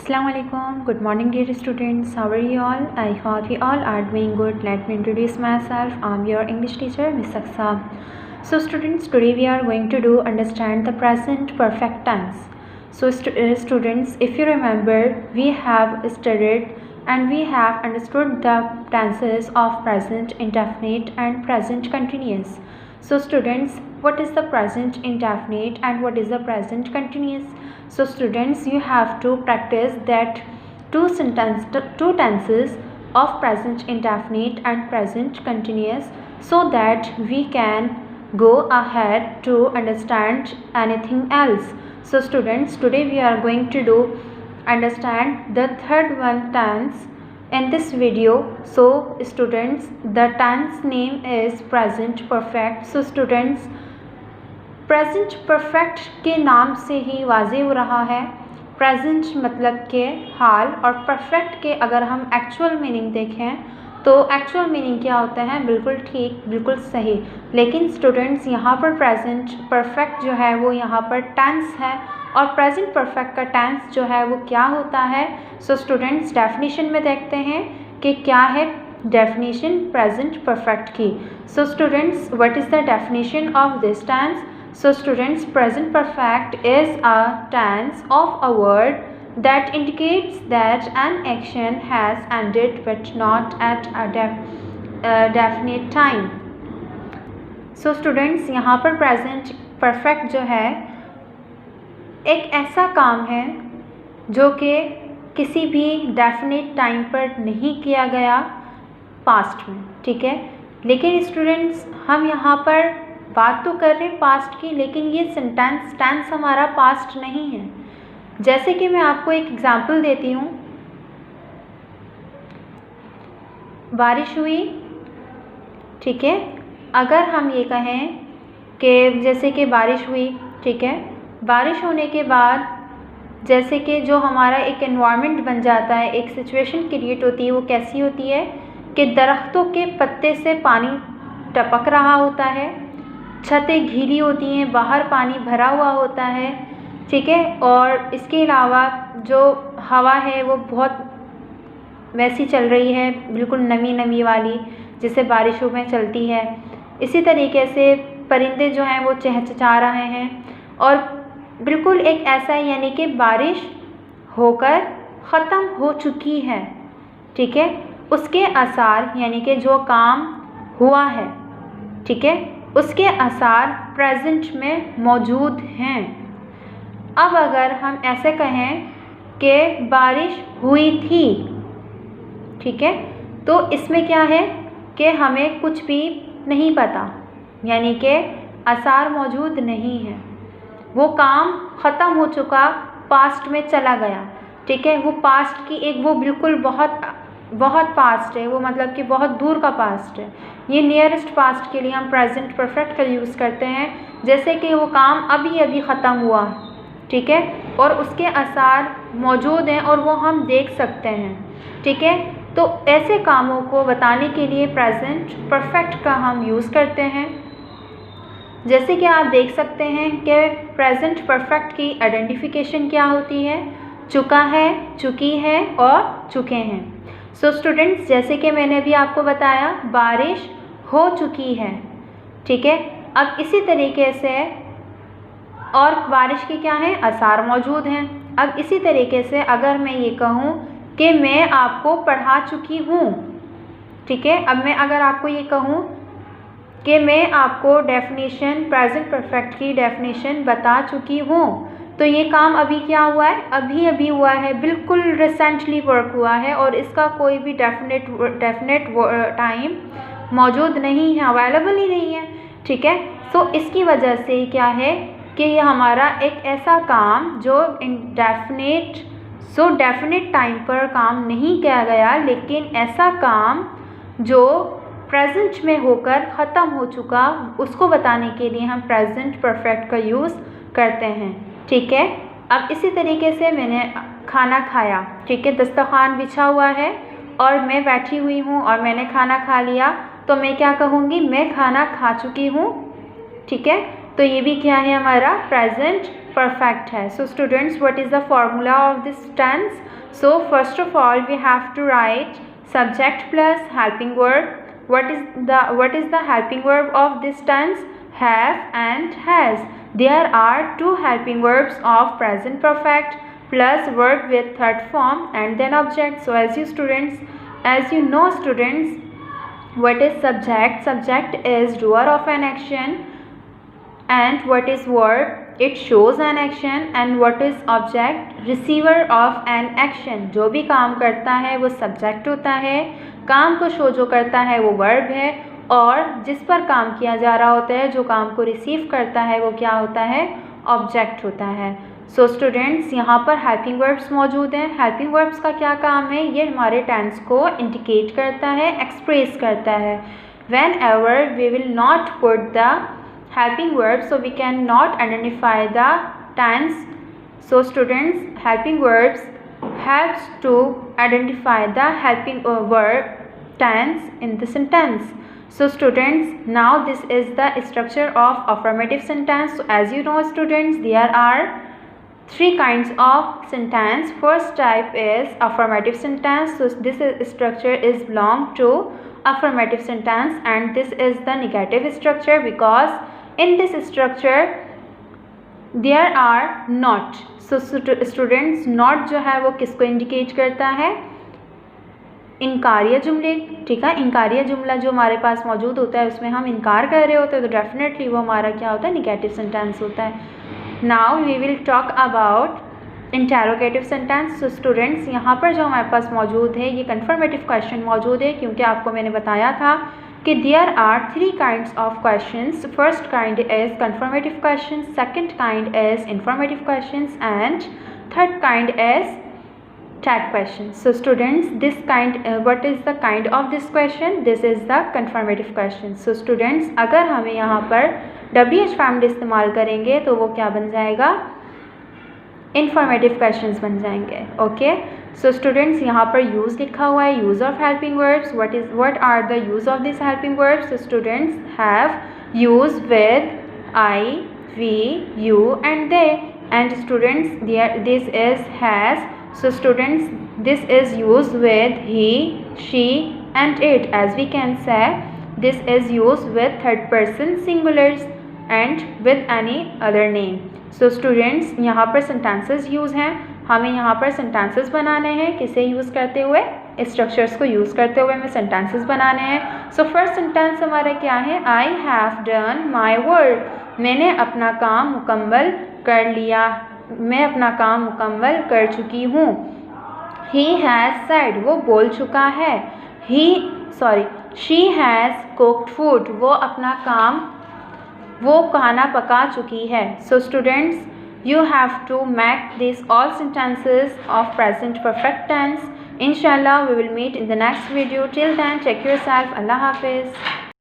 Assalamualaikum. Good morning, dear students. How are you all? I hope you all are doing good. Let me introduce myself. I'm your English teacher, Miss Aksa. So, students, today we are going to do understand the present perfect tense. So, students, if you remember, we have studied and we have understood the tenses of present indefinite and present continuous. So, students, what is the present indefinite and what is the present continuous? So, students, you have to practice that two tenses of present indefinite and present continuous so that we can go ahead to understand anything else. So, students, today we are going to do understand the third one tense in this video. So, students, the tense name is present perfect. So, students, present perfect के नाम से ही वाज़े हो रहा है present मतलब के हाल, और परफेक्ट के अगर हम एक्चुअल मीनिंग देखें तो एक्चुअल मीनिंग क्या होता है, बिल्कुल ठीक, बिल्कुल सही। लेकिन स्टूडेंट्स यहाँ पर प्रेजेंट परफेक्ट जो है वो यहाँ पर टेंस है और प्रेजेंट परफेक्ट का टेंस जो है वो क्या होता है। सो स्टूडेंट्स, डेफिनेशन में देखते हैं कि क्या है डेफिनेशन प्रेजेंट परफेक्ट की। So students, what is the definition of this tense? So students, present perfect is a tense of a word that indicates that an action has ended but not at a definite time. So students, यहाँ पर present perfect जो है एक ऐसा काम है जो कि किसी भी definite time पर नहीं किया गया past में, ठीक है। लेकिन स्टूडेंट्स, हम यहाँ पर बात तो कर रहे हैं पास्ट की, लेकिन ये टेंस हमारा पास्ट नहीं है। जैसे कि मैं आपको एक एग्जांपल देती हूँ, बारिश हुई, ठीक है। अगर हम ये कहें कि जैसे कि बारिश हुई, ठीक है, बारिश होने के बाद जैसे कि जो हमारा एक एनवायरनमेंट बन जाता है, एक सिचुएशन क्रिएट होती है, वो कैसी होती है कि दरख्तों के पत्ते से पानी टपक रहा होता है, छतें गीली होती हैं, बाहर पानी भरा हुआ होता है, ठीक है। और इसके अलावा जो हवा है वो बहुत वैसी चल रही है, बिल्कुल नमी नमी वाली, जिसे बारिशों में चलती है। इसी तरीके से परिंदे जो हैं वो चहचहा रहे हैं और बिल्कुल एक ऐसा, यानी कि बारिश होकर ख़त्म हो चुकी है, ठीक है। उसके आसार, यानी कि जो काम हुआ है, ठीक है, उसके आसार प्रेजेंट में मौजूद हैं। अब अगर हम ऐसे कहें कि बारिश हुई थी, ठीक है, तो इसमें क्या है कि हमें कुछ भी नहीं पता, यानी कि आसार मौजूद नहीं है, वो काम ख़त्म हो चुका, पास्ट में चला गया, ठीक है। वो पास्ट की एक, वो बिल्कुल बहुत पास्ट है, वो मतलब कि बहुत दूर का पास्ट है। ये नियरेस्ट पास्ट के लिए हम प्रेजेंट परफेक्ट का यूज़ करते हैं, जैसे कि वो काम अभी अभी ख़त्म हुआ, ठीक है, और उसके आसार मौजूद हैं और वो हम देख सकते हैं, ठीक है। तो ऐसे कामों को बताने के लिए प्रेजेंट परफेक्ट का हम यूज़ करते हैं। जैसे कि आप देख सकते हैं कि प्रेजेंट परफेक्ट की आइडेंटिफिकेशन क्या होती है, चुका है, चुकी है और चुके हैं। सो स्टूडेंट्स, जैसे कि मैंने भी आपको बताया, बारिश हो चुकी है, ठीक है। अब इसी तरीके से, और बारिश के क्या हैं, आसार मौजूद हैं। अब इसी तरीके से अगर मैं ये कहूँ कि मैं आपको पढ़ा चुकी हूँ, ठीक है, अब मैं अगर आपको ये कहूँ कि मैं आपको डेफिनेशन प्रेजेंट परफेक्ट की डेफिनेशन बता चुकी हूँ, तो ये काम अभी क्या हुआ है, अभी अभी हुआ है, बिल्कुल रिसेंटली वर्क हुआ है और इसका कोई भी डेफिनेट टाइम मौजूद नहीं है, अवेलेबल ही नहीं है, ठीक है। सो इसकी वजह से क्या है कि ये हमारा एक ऐसा काम जो डेफिनेट टाइम पर काम नहीं किया गया, लेकिन ऐसा काम जो प्रेजेंट में होकर ख़त्म हो चुका, उसको बताने के लिए हम प्रेजेंट परफेक्ट का यूज़ करते हैं, ठीक है। अब इसी तरीके से मैंने खाना खाया, ठीक है, दस्तरखान बिछा हुआ है और मैं बैठी हुई हूँ और मैंने खाना खा लिया, तो मैं क्या कहूँगी, मैं खाना खा चुकी हूँ, ठीक है। तो ये भी क्या है, हमारा प्रेजेंट perfect है. So students, what is the formula of this tense? So first of all we have to write subject plus helping verb. What is the helping verb of this tense? Have and has. There are two helping verbs of present perfect plus verb with third form and then object. So as you know students, what is subject? Subject is doer of an action. And what is verb? It shows an action. And what is object? Receiver of an action. जो भी काम करता है वो subject होता है, काम को show जो करता है वो verb है, और जिस पर काम किया जा रहा होता है, जो काम को receive करता है वो क्या होता है? Object होता है. So students, यहाँ पर helping verbs मौजूद हैं. Helping verbs का क्या काम है? ये हमारे tense को indicate करता है, express करता है. Whenever we will not put the helping verb, so we cannot identify the tense. So students, helping verbs helps to identify the helping verb tense in the sentence. So students, now this is the structure of affirmative sentence. So as you know students, there are three kinds of sentence. First type is affirmative sentence. So this structure is belong to affirmative sentence, and this is the negative structure because in this structure there are not. So students, not जो है वो किसको indicate करता है? इनकारिया जुमले. ठीक है, इनकारिया जुमला जो हमारे पास मौजूद होता है उसमें हम इनकार कर रहे होते हैं तो डेफिनेटली वो हमारा क्या होता है? निगेटिव सेंटेंस होता है. Now we will talk about interrogative sentence. So students, यहाँ पर जो हमारे पास मौजूद है ये कन्फर्मेटिव क्वेश्चन मौजूद है, क्योंकि आपको मैंने बताया था कि there are three kinds of questions. First kind is confirmative questions, second kind is informative questions and third kind is tag questions. So students, this kind what is the kind of this question? This is the confirmative question. So students, अगर हमें यहाँ पर WH family इस्तेमाल करेंगे तो वो क्या बन जाएगा? Informative questions बन जाएंगे. Okay. So students, यहाँ पर use लिखा हुआ है, use of helping verbs. What are the use of these helping verbs? So students, have, use with I, we, you and they. And students, this is has. So students, this is used with he, she and it. As we can say, this is used with third person singulars and with any other name. So students, यहाँ पर sentences use हैं. हमें यहाँ पर sentences बनाने हैं. किसे use करते हुए? Structures को use करते हुए हमें sentences बनाने हैं. So first sentence हमारा क्या है? I have done my work. मैंने अपना काम मुकम्मल कर लिया. मैं अपना काम मुकम्मल कर चुकी हूँ. He has said, वो बोल चुका है. She has cooked food, वो खाना पका चुकी है. So students, you have to make these all sentences of present perfect tense. Inshallah, we will meet in the next video. Till then, check yourself. Allah Hafiz.